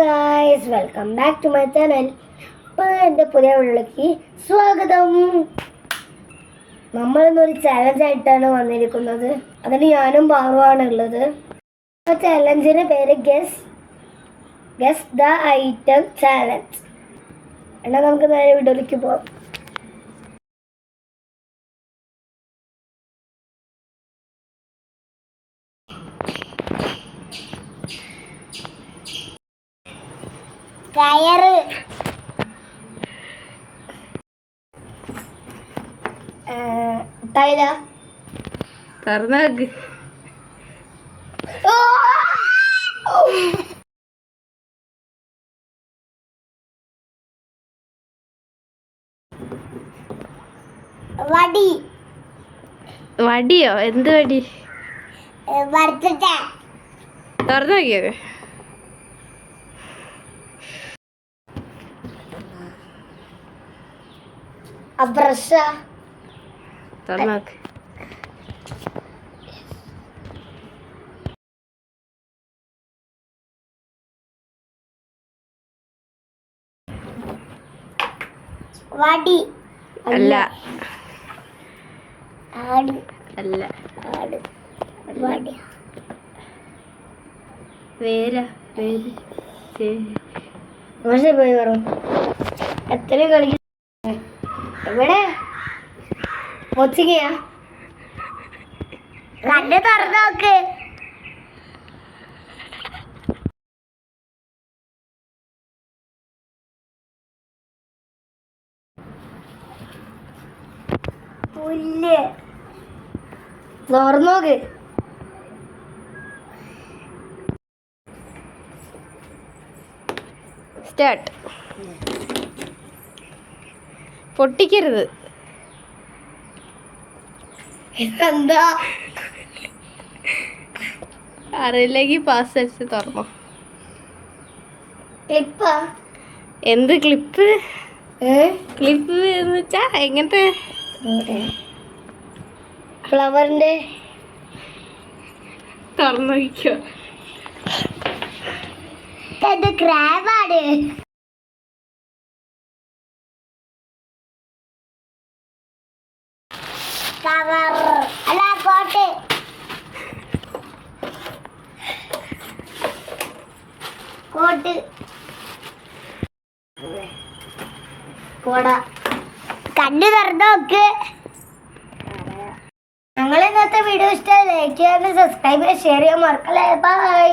Guys, welcome back to my channel. അപ്പോൾ എൻ്റെ പുതിയ വീട്ടിലേക്ക് സ്വാഗതം. നമ്മളിന്നൊരു ചാലഞ്ചായിട്ടാണ് വന്നിരിക്കുന്നത്. അതിന് ഞാനും പാറുവാണ് ഉള്ളത്. ആ ചാലഞ്ചിൻ്റെ പേര് ഗസ് ദ ഐറ്റം ചാലഞ്ച്. എന്നാൽ നമുക്ക് നേരെ വീഡിയോയിലേക്ക് പോകാം. കയറ്, ടൈല, തുറന്നാക്ക്. വടി. വടിയോ? എന്ത് വടി? തുറന്നു നോക്കിയത്. ബ്രഷ. തുറന്നാക്ക്. വടി അല്ല. ആട് അല്ല. ആട് വടി. വേര പോയി പറയും. എത്ര കളിക്കും? എവിടെ കൊച്ചിക്കയാ? കണ്ണ് തുറന്നു നോക്ക്. പുല്ല്. തുറന്നു നോക്ക്. സ്റ്റാർട്ട്. പൊട്ടിക്കരുത്. എന്താ അറിയില്ലെങ്കിൽ പാസ് അടിച്ച് തുറന്നോ. ക്ലിപ്പാ? എന്ത് ക്ലിപ്പ്? ക്ലിപ്പ് എന്ന് വെച്ചാ എങ്ങനത്തെ? ഫ്ലവറിന്റെ. തുറന്നു വയ്ക്കോ? ഇത് ക്രാബാണ്. കവർ അല്ല, കോട്ട്. കോട്ട്, കൊട. കണ്ണ് തുറന്നു നോക്ക്. ഞങ്ങൾ ഇന്നത്തെ വീഡിയോ ഇഷ്ടമായി ലൈക്ക് ചെയ്യാനും സബ്സ്ക്രൈബ് ചെയ്യാൻ ഷെയർ ചെയ്യാൻ മറക്കല്ലേ. ബൈ.